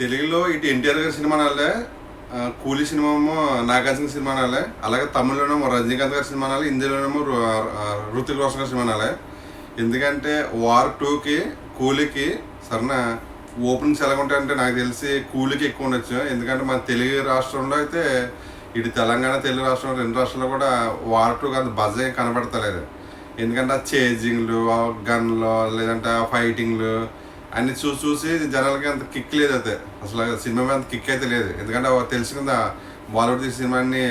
తెలుగులో ఇటు ఎన్టీఆర్ గారి సినిమా నాలే, కూలీ సినిమా ఏమో నాగార్జున సినిమా నాలే, అలాగే తమిళలోనేమో రజనీకాంత్ గారి సినిమా నాలే, హిందీలోనేమో రుతిక్ రోషన్ గారి సినిమా నాలే. ఎందుకంటే వార్ 2కి కూలీకి సరేనా ఓపెనింగ్స్ ఎలా ఉంటాయంటే నాకు తెలిసి కూలీకి ఎక్కువ ఉండొచ్చు. ఎందుకంటే మన తెలుగు రాష్ట్రంలో అయితే ఇటు తెలంగాణ తెలుగు రాష్ట్రంలో రెండు రాష్ట్రాల్లో కూడా వార్ 2 అంత బజ్ ఏం కనబడతలేదు. ఎందుకంటే ఆ చేజింగ్లు, గన్లు, లేదంటే ఆ ఫైటింగ్లు అన్ని చూసి జనాలకి అంత కిక్ లేదు. అయితే అసలు సినిమా మీద అంత కిక్ అయితే లేదు. ఎందుకంటే తెలిసి కదా బాలీవుడ్ తీసిన సినిమా అన్ని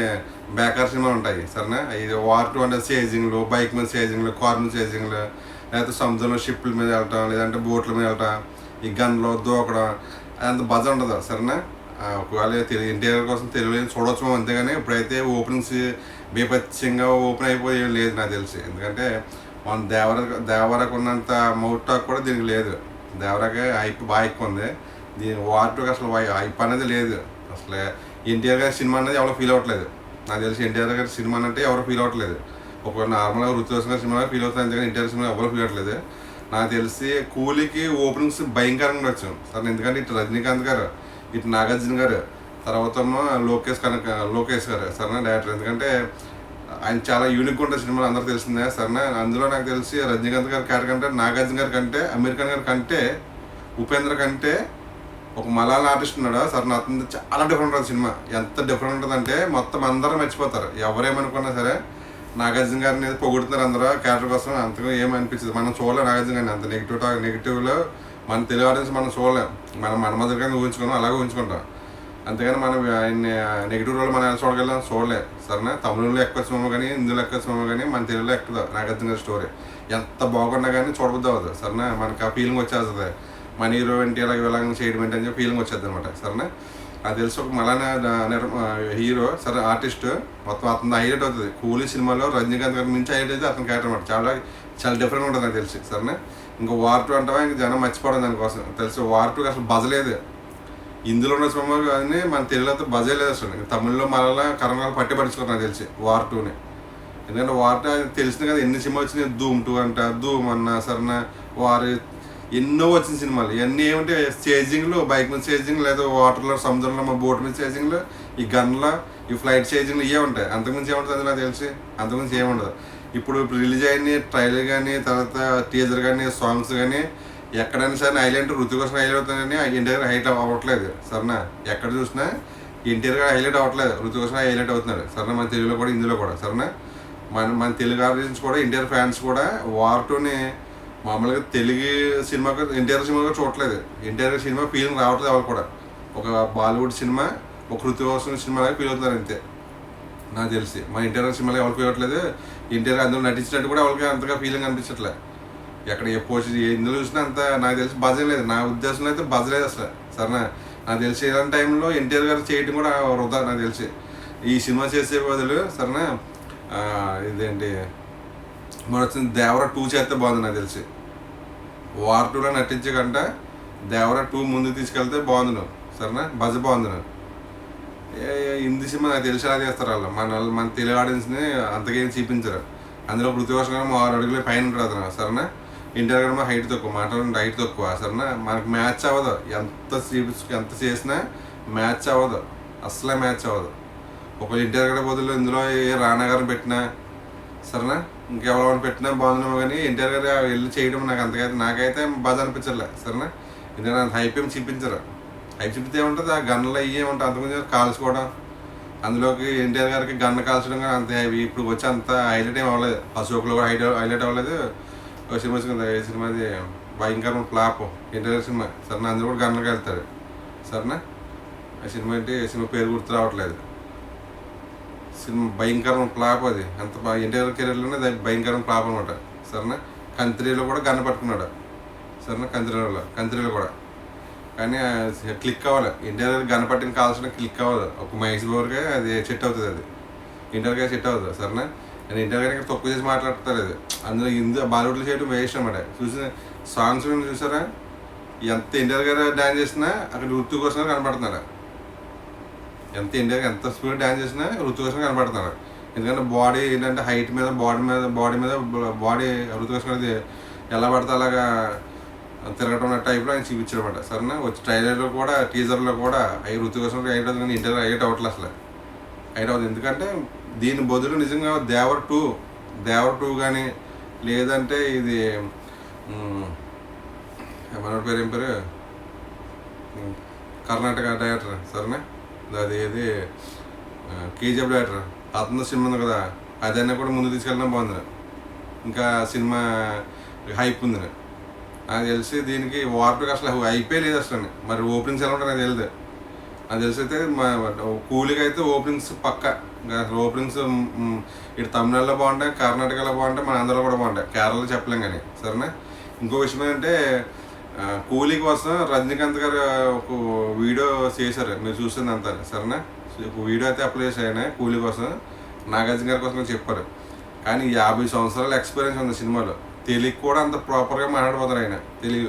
బేకార్ సినిమాలు ఉంటాయి సరేనా. ఇది వార్ 2 అంటే చేజింగ్లు, బైక్ మీద చేజింగ్లు, కార్ మీద చేజింగ్లు, లేకపోతే సముద్రంలో షిప్ల మీద వెళ్ళటం, లేదంటే బోట్ల మీద వెళ్ళటం, ఈ గన్లో దూకడం అంత బజ ఉండదు సరేనా. ఒకవేళ ఎన్టీఆర్ కోసం తెలుగు చూడవచ్చు అంతేగాని ఇప్పుడైతే ఓపెనింగ్స్ బీపత్యంగా ఓపెన్ అయిపోయి లేదు నాకు తెలిసి. ఎందుకంటే మన దేవరకు ఉన్నంత మౌత్ టాక్ కూడా దీనికి లేదు. దేవరాకే హైప్ బాగా ఎక్కువ ఉంది. దీని వార్ 2కి అసలు హైప్ అనేది లేదు. అసలు ఎన్టీఆర్ గారి సినిమా అనేది ఎవరో ఫీల్ అవ్వట్లేదు నాకు తెలిసి. ఎన్టీఆర్ గారి సినిమా అంటే ఎవరో ఫీల్ అవ్వట్లేదు. ఒక నార్మల్గా రుతుక్ రోషన్ గారి సినిమా ఫీల్ అవుతుంది అంతేగాని ఎన్టీఆర్ సినిమా ఎవరో ఫీల్ అవ్వట్లేదు. నాకు తెలిసి కూలీకి ఓపెనింగ్స్ భయంకరంగా ఉండొచ్చు సార్. ఎందుకంటే ఇటు రజనీకాంత్ గారు, ఇటు నాగార్జున గారు, తర్వాత లోకేష్ గారు సరేనా డైరెక్టర్. ఎందుకంటే ఆయన చాలా యూనిక్ ఉంటుంది సినిమాలు అందరూ తెలిసిందే సరేనా. అందులో నాకు తెలిసి రజనీకాంత్ గారి క్యారెక్టర్ కంటే, నాగార్జున గారి కంటే, అమీర్ ఖాన్ గారి కంటే, ఉపేంద్ర కంటే ఒక మలయాళం ఆర్టిస్ట్ ఉన్నాడు సరే. అతను చాలా డిఫరెంట్ ఉంటుంది సినిమా. ఎంత డిఫరెంట్ ఉంటుందంటే మొత్తం అందరూ మర్చిపోతారు. ఎవరేమనుకున్నా సరే నాగార్జున గారిని పొగుడుతున్నారు అందరూ క్యారెక్టర్ కోసం. అంతగా ఏమనిపించదు. మనం చూడలేం నాగార్జున గారిని. అంత నెగిటివ్లో మన తెలుగు ఆడియన్స్ మనం చూడలేం. మనం మన మధ్యగా ఊహించుకున్నాం, అలాగే ఊహించుకుంటాం. అంతేగాని మనం ఆయన్ని నెగిటివ్ రోల్ మనం చూడగలం చూడలే సరేనా. తమిళంలో ఎక్కువ సినిమా కానీ, హిందీలో ఎక్కువ సినిమా కానీ, మన తెలుగులో ఎక్కువ నాగార్జున గారి స్టోరీ ఎంత బాగున్నా కానీ చూడబుద్ది అవ్వదు సరేనా. మనకి ఆ ఫీలింగ్ వచ్చేస్తుంది. మన హీరో ఏంటి అలాగే వెళ్ళాలని చేయడం ఏంటి అని చెప్పి ఫీలింగ్ వచ్చేది అనమాట సరేనా. అది తెలిసి ఒక మళ్ళా హీరో సరే ఆర్టిస్ట్ మొత్తం అతను హైలైట్ అవుతుంది. కూలీ సినిమాలో రజనీకాంత్ గారి మించి హైలైట్ అయితే అతని క్యారెక్టర్ అనమాట. చాలా చాలా డిఫరెంట్ ఉంటుంది నాకు తెలిసి సరేనా. ఇంకా వార్ 2 అంటావా ఇంకా జనం మర్చిపోవడం దానికోసం తెలిసి. వార్ 2 అసలు బజలేదు. ఇందులో ఉన్న సినిమా కానీ మన తెలుగులో అయితే బజే లేదు అసలు. తమిళ్లో మళ్ళీ కరోనాలు పట్టిపడుచుకున్నారు నాకు తెలిసి వార్ 2ని. ఎందుకంటే వార్ 2 తెలిసింది కదా ఎన్ని సినిమాలు వచ్చినాయి. ధూమ్ 2 అంట, ధూమ్ అన్న సరేనా, వార్ ఎన్నో వచ్చిన సినిమాలు. ఇవన్నీ ఏమంటే చేజింగ్లు, బైక్ మీద చేజింగ్, లేదా వాటర్లో సముద్రంలో మా బోట్ మీద చేజింగ్లు, ఈ గన్లో ఈ ఫ్లైట్ చేజింగ్లు ఇవే ఉంటాయి. అంతకుమించి ఏముంటుంది అది నాకు తెలిసి. అంతకుమించి ఏముండదు. ఇప్పుడు రిలీజ్ అయిన ట్రైలర్ కానీ, తర్వాత టీజర్ కానీ, సాంగ్స్ కానీ ఎక్కడైనా సరే హైలైట్ రుతిక్ రోషన్ హైలైట్ అవుతుందని ఎన్టీఆర్ హైలైట్ అవ్వట్లేదు సరేనా. ఎక్కడ చూసినా ఎన్టీఆర్ గారు హైలైట్ అవ్వట్లేదు, రుతిక్ రోషన్ హైలైట్ అవుతున్నాడు సరేనా. మన తెలుగులో కూడా, హిందీలో కూడా సరేనా. మన తెలుగు ఆడియన్స్ కూడా, ఎన్టీఆర్ ఫ్యాన్స్ కూడా వార్ 2ని మామూలుగా తెలుగు సినిమాకు ఎన్టీఆర్ సినిమాగా చూడట్లేదు. ఎన్టీఆర్ సినిమా ఫీలింగ్ రావట్లేదు ఎవరు కూడా. ఒక బాలీవుడ్ సినిమా, ఒక రుతిక్ రోషన్ సినిమాలాగా ఫీల్ అవుతున్నారు అంతే నాకు తెలిసి. మన ఎన్టీఆర్ సినిమాలో ఎవరు ఫీల్ అవ్వట్లేదు. ఎన్టీఆర్ అందులో నటించినట్టు కూడా ఎవరికి అంతగా ఫీలింగ్ అనిపించట్లేదు. ఎక్కడ ఏ పోస్ట్ ఎందులో చూసినా అంత నాకు తెలిసి బజం లేదు. నా ఉద్దేశంలో అయితే బజలేదు అసలు సరేనా. నాకు తెలిసి ఇలాంటి టైంలో ఎన్టీఆర్ గారు చేయడం కూడా వృధా నాకు తెలిసి. ఈ సినిమా చేసే బదులు సరేనా ఇదేంటి మన వచ్చిన దేవరా 2 చేస్తే బాగుంది నాకు తెలిసి. వార్ 2లో నటించే కంటే దేవరా 2 ముందుకు తీసుకెళ్తే బాగుంది నువ్వు సరేనా. బజ బాగుంది నువ్వు. హిందీ సినిమా నాకు తెలిసి అలా చేస్తారు వాళ్ళు. మన తెలుగు ఆడియన్స్ని అంతకేం చూపించరు. అందులో రుతిక్ రోషన్ గారు 6 అడుగుల పైన ఉంటారు అతను సరేనా. ఎన్టీఆర్ గారు హైట్ తక్కువ, మాట్లాడిన హైట్ తక్కువ సరేనా. మనకు మ్యాచ్ అవ్వదు. ఎంత చేసినా మ్యాచ్ అవ్వదు, అసలే మ్యాచ్ అవ్వదు. ఒక ఎన్టీఆర్ గారి బదులు ఇందులో ఏ రానా గారిని పెట్టినా సరేనా, ఇంకెవరైనా పెట్టినా బాగుందేమో కానీ ఎన్టీఆర్ గారు వెళ్ళి చేయడం నాకైతే బాధ అనిపించలే సరేనా. ఎందుకంటే హైప్ ఏమి చూపించరు. హైప్ చూపితే ఏముంటుంది, ఆ గన్నులు అయ్యే ఉంటుంది. అంతకుముందు కాల్చుకోవడం, అందులోకి ఎన్టీఆర్ గారికి గన్ను కాల్చడం కానీ అంత ఇప్పుడు వచ్చి అంత హైలైట్ ఏమి అవ్వలేదు. అశోక్లో కూడా హైలైట్ అవ్వలేదు. ఒక సినిమా వచ్చింది, ఏ సినిమాది భయంకరమైన ఫ్లాప్ ఎన్టీఆర్ సినిమా సరేనా. అందులో కూడా గన్నుకి వెళ్తాడు సరేనా. ఆ సినిమా ఏంటి, సినిమా పేరు గుర్తు రావట్లేదు. సినిమా భయంకరమైన ఫ్లాప్ అది. అంత ఎన్టీఆర్ కెరీర్లోనే భయంకరమైన ఫ్లాప్ అనమాట సరేనా. కంత్రీలో కూడా గన్ను పట్టుకున్నాడు సరేనా. కంత్రీలో కూడా కానీ క్లిక్ అవ్వాలి. ఎన్టీఆర్ గన్ను పట్టిన కావాల్సిన క్లిక్ అవ్వదు. ఒక మహేష్ బాబుకే అది సెట్ అవుతుంది. అది ఎన్టీఆర్ గారికి సెట్ అవుతుంది సరేనా. నేను ఎన్టీఆర్ గారికి తక్కువ చేసి మాట్లాడతారు. అది అందులో బాలీవుడ్లో చేయడం వేస్ట్ అనమాట. చూసిన సాంగ్స్ చూసారా, ఎంత ఎన్టీఆర్ గారు డ్యాన్స్ చేసినా అక్కడ రుతిక్ రోషన్ గారు కనపడుతున్నాడు. ఎంత ఎన్టీఆర్ ఎంత స్పీడ్ డ్యాన్స్ చేసినా రుతిక్ రోషన్ కనపడుతున్నాడు. ఎందుకంటే బాడీ ఏంటంటే హైట్ మీద బాడీ రుతిక్ రోషన్ గారిది ఎలా పడితే అలాగా తిరగటం టైప్లో ఆయన చూపించాడనమాట. సరేనా వచ్చి ట్రైలర్లో కూడా టీజర్లో కూడా అవి ఋతిక్ రోషన్ హైట్ అవుతుంది కానీ ఇంటర్ హైట్ అవ్వట్లేదు అసలు. హైట్ అవుతుంది ఎందుకంటే దీని బదులు నిజంగా దేవర్ టూ కానీ లేదంటే ఇది మనోడి పేరు ఏం పేరు కర్ణాటక డైరెక్టర్ సరేనా అది ఏది కేజీఎఫ్ డైరెక్టర్ అతను సినిమా ఉంది కదా అదైనా కూడా ముందు తీసుకెళ్ళడం బాగుంది. ఇంకా సినిమా హైప్ ఉంది నాకు తెలిసి. దీనికి వార్పుకి అసలు అయిపోయి లేదు అసలు. మరి ఓపెనింగ్స్ ఎలా ఉంటాయి నాకు తెలియదు. నాకు తెలిసి అయితే కూలీకి అయితే ఓపెనింగ్స్ పక్క. అసలు ఓపెనింగ్స్ ఇటు తమిళనాడులో బాగుంటాయి, కర్ణాటకలో బాగుంటాయి, మన ఆంధ్రలో కూడా బాగుంటాయి, కేరళలో చెప్పలేం కానీ సరేనా. ఇంకో విషయం ఏంటంటే కూలీ కోసం రజనీకాంత్ గారు ఒక వీడియో చేశారు, మీరు చూస్తుంది అంతా సరేనా. వీడియో అయితే అప్లై చేశాయన కూలీ కోసం, నాగార్జున గారి కోసం చెప్పారు. కానీ 50 సంవత్సరాల ఎక్స్పీరియన్స్ ఉంది సినిమాలో. తెలుగు కూడా అంత ప్రాపర్గా మాట్లాడిపోతారు ఆయన. తెలుగు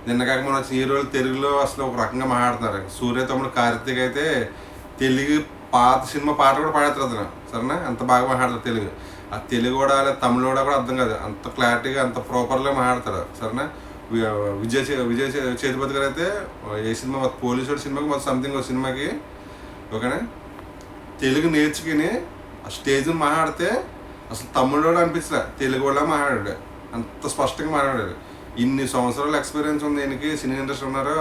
నిన్న కాక మన వచ్చిన హీరోలు తెలుగులో అసలు ఒక రకంగా మాట్లాడుతున్నారు. సూర్య తమ్ముడు కార్తీక్ అయితే తెలుగు పాత సినిమా పాట కూడా పాడేస్తారు అతను సరేనా. అంత బాగా మాట్లాడతారు తెలుగు. ఆ తెలుగు కూడా తమిళ కూడా అర్థం కాదు, అంత క్లారిటీగా అంత ప్రాపర్గా మాట్లాడతారు సరేనా. విజయ్ సేతుపతి గారు అయితే ఏ సినిమా పోలీసు సినిమాకి మొత్తం సంథింగ్ ఒక సినిమాకి ఓకేనా తెలుగు నేర్చుకుని ఆ స్టేజ్ మాట్లాడితే అసలు తమిళోడు అనిపించలే, తెలుగు కూడా మాట్లాడాడు, అంత స్పష్టంగా మాట్లాడాడు. ఇన్ని సంవత్సరాల ఎక్స్పీరియన్స్ ఉంది ఈయనకి, సినీ ఇండస్ట్రీ ఉన్నారు.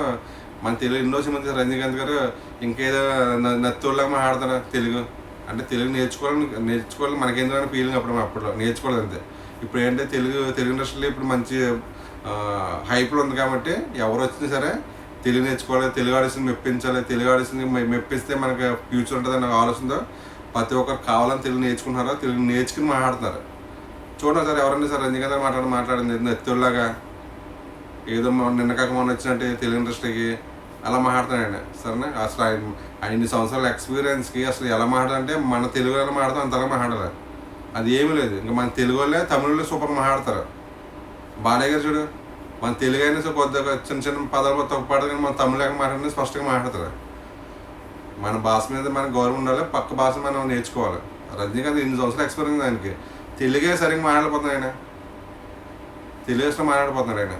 మన తెలుగు ఎన్నో సినిమా రజనీకాంత్ గారు ఇంకేదో నత్తోళ్ళగా మాట్లాడతారు తెలుగు. అంటే తెలుగు నేర్చుకోవాలి మనకేందో ఫీలింగ్ అప్పట్లో నేర్చుకోలేదు అంతే. ఇప్పుడు ఏంటంటే తెలుగు ఇండస్ట్రీలో ఇప్పుడు మంచి హైప్లో ఉంది కాబట్టి ఎవరు వచ్చినా సరే తెలుగు నేర్చుకోవాలి, తెలుగు ఆడిషన్ మెప్పించాలి, తెలుగు ఆడిషన్ మెప్పిస్తే మనకి ఫ్యూచర్ ఉంటుందని నాకు ఆలోచనతో ప్రతి ఒక్కరు కావాలని తెలుగు నేర్చుకుంటున్నారో తెలుగు నేర్చుకుని మాట్లాడుతున్నారు. చూడండి సార్ ఎవరైనా సార్ రజనీకాంత్ మాట్లాడింది నెత్తుల్లాగా ఏదో నిన్న కాక మొన్న వచ్చినట్టు తెలుగు ఇండస్ట్రీకి అలా మాట్లాడుతున్నాడు ఆయన సరేనా. అసలు ఆయన 5 సంవత్సరాల ఎక్స్పీరియన్స్కి అసలు ఎలా మాట్లాడంటే మన తెలుగు ఎలా మాట్లాడతాం అంతలా మాట్లాడాలి. అది ఏమీ లేదు. ఇంకా మన తెలుగు వాళ్ళే తమిళలో సూపర్ మాట్లాడతారు. బాలయ్య గారు చూడు, మన తెలుగు అయినా సో కొద్దిగా చిన్న పదాలు తొక్కపాటు కానీ మన తమిళ మాట్లాడినా స్పష్టంగా మాట్లాడతారు. మన భాష మీద మనకు గౌరవం ఉండాలి, పక్క భాష మనం నేర్చుకోవాలి. రజనీకాంత్ 8 సంవత్సరాల ఎక్స్పీరియన్స్ ఆయనకి. తెలుగే సరిగ్గా మాట్లాడిపోతున్నాడు ఆయన, తెలుగు అసలు మాట్లాడిపోతున్నాడు ఆయన.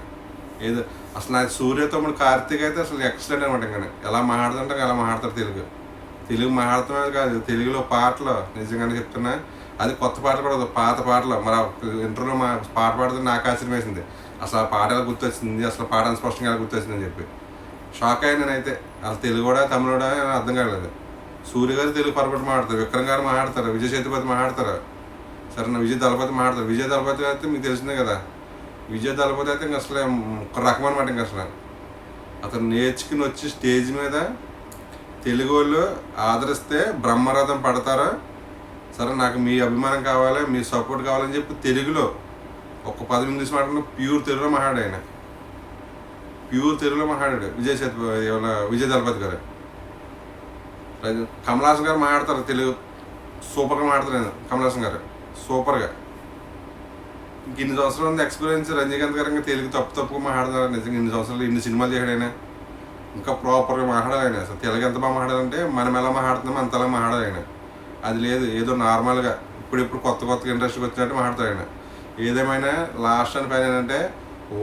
ఏదో అసలు నాకు సూర్య తమ్ముడు కార్తీక్ అయితే అసలు ఎక్సలెంట్ అనమాట. ఇంకా ఎలా మాట్లాడుతుంటే అలా మాట్లాడతారు తెలుగు మాట్లాడుతున్నది కాదు. తెలుగులో పాటలు నిజంగానే చెప్తున్నా, అది కొత్త పాటలు కూడా పాత పాటలు. మరి ఇంటర్వ్యూలో మా పాట పాడితే నాకు ఆశ్చర్యం వేసింది. అసలు ఆ పాట ఎలా గుర్తొచ్చింది, అసలు పాట స్పష్టంగా ఎలా గుర్తొచ్చింది అని చెప్పి షాక్ అయ్యాను నేనైతే. అసలు తెలుగు కూడా తమిళ కూడా అర్థం కాలేదు. సూర్య గారు తెలుగు పరపటి మాట్లాడతారు, విక్రమ్ గారు మాట్లాడతారు, విజయ్ సేతుపతి మాట్లాడతారు సరేనా, విజయ్ దళపతి మాట్లాడతారు. విజయ్ దళపతి అయితే మీకు తెలిసిందే కదా, విజయ్ దళపతి అయితే ఇంక అసలు ఒక రకం అనమాట. ఇంక అసలు అతను నేర్చుకుని వచ్చి స్టేజ్ మీద తెలుగు వాళ్ళు ఆదరిస్తే బ్రహ్మరథం పడతారా సరే, నాకు మీ అభిమానం కావాలి, మీ సపోర్ట్ కావాలని చెప్పి తెలుగులో ఒక 10 నిమిషాలు మాట్లాడిన ప్యూర్ తెలుగులో మాట్లాడాడు ఆయన. ప్యూర్ తెలుగులో మాట్లాడాడు విజయ్ దళపతి గారు. కమలాసన్ గారు మాట్లాడతారు తెలుగు సూపర్గా మాట్లాడతారు. కమలాసన్ గారు సూపర్గా. ఇన్ని సంవత్సరాలు ఉంది ఎక్స్పీరియన్స్. రజనీకాంత్ గారు తెలుగు తప్పుగా మాట్లాడతారు. నిజంగా ఇన్ని సంవత్సరాలు ఇన్ని సినిమాలు చేయడు ఆయన, ఇంకా ప్రాపర్గా మాట్లాడాలి ఆయన. అసలు తెలుగు ఎంత బాగా మాట్లాడాలంటే మనం ఎలా మాట్లాడుతున్నామో అంతలా మాట్లాడాలి ఆయన. అది లేదు ఏదో నార్మల్గా ఇప్పుడు కొత్త ఇండస్ట్రీకి వచ్చినట్టు మాట్లాడతాడు ఆయన. ఏదేమైనా లాస్ట్ అని పైన ఏంటంటే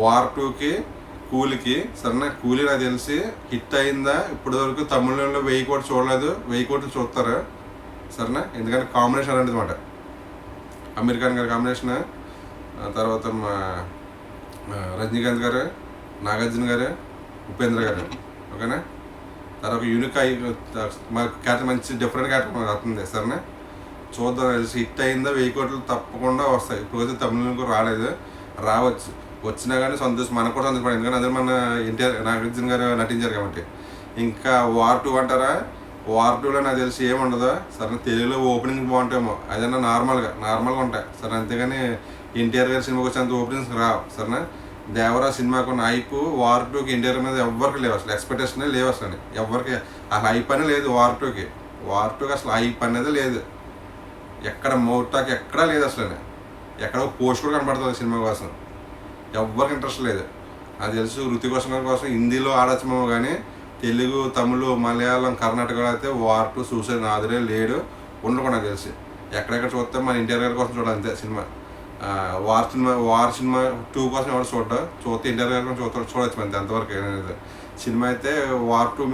వార్ 2కి కూలీకి సరేనా. కూలీ నాకు తెలిసి హిట్ అయిందా ఇప్పటి వరకు తమిళంలో 1000 కోట్లు చూడలేదు, 1000 కోట్లు చూస్తారు సరేనా. ఎందుకంటే కాంబినేషన్ అలాంటిది అనమాట. అమీర్ ఖాన్ గారి కాంబినేషన్, తర్వాత మా రజనీకాంత్ గారు, నాగార్జున గారు, ఉపేంద్ర గారు ఓకేనా. తర్వాత యూనిక్ మా క్యారెక్టర్ మంచి డిఫరెంట్ క్యారెక్టర్ అవుతుంది సరేనా. చూద్దాం తెలిసి హిట్ అయిందా 1000 కోట్లు తప్పకుండా వస్తాయి. ఇప్పుడైతే తమిళంలో రాలేదు, రావచ్చు. వచ్చినా కానీ సంతోషం, మనకు కూడా సంతోషపడింది. ఎందుకంటే అదే మన ఎన్టీఆర్ నాగార్జున గారు నటించారు కాబట్టి. ఇంకా వార్ 2 అంటారా, వార్ 2లో నాకు తెలిసి ఏముండదు సరే. తెలుగులో ఓపెనింగ్ బాగుంటాయేమో, అదన్నా నార్మల్గా ఉంటాయి సరే. అంతేగాని ఎన్టీఆర్ గారి సినిమాకి వచ్చేంత ఓపెనింగ్స్ రావు సరేనా. దేవరా సినిమాకు ఉన్న హైప్ వార్ 2కి ఎన్టీఆర్ మీద ఎవరికి లేవు, అసలు ఎక్స్పెక్టేషనే లేవు అసలు. ఎవరికి ఆ హైప్ అనే లేదు వార్ 2కి అసలు హైప్ అనేది లేదు. ఎక్కడ మౌటాక్ ఎక్కడా లేదు అసలు. ఎక్కడో పోస్ట్ కూడా కనపడుతుంది సినిమా కోసం, ఎవరికి ఇంట్రెస్ట్ లేదు. అది తెలుసు ఋతిక్ రోషన్ కోసం హిందీలో ఆడొచ్చేమో కానీ తెలుగు, తమిళ, మలయాళం, కర్ణాటకలో అయితే వార్ 2 చూసే నాదురే లేడు, ఉండకుండా తెలిసి. ఎక్కడెక్కడ చూస్తే మన ఎన్టీఆర్ గారి కోసం చూడాలి అంతే సినిమా. వార్ సినిమా 2 కోసం ఎవరు చూస్తే ఎన్టీఆర్ గారు కూడా చూడొచ్చు మనకి అంతవరకు సినిమా అయితే వార్ 2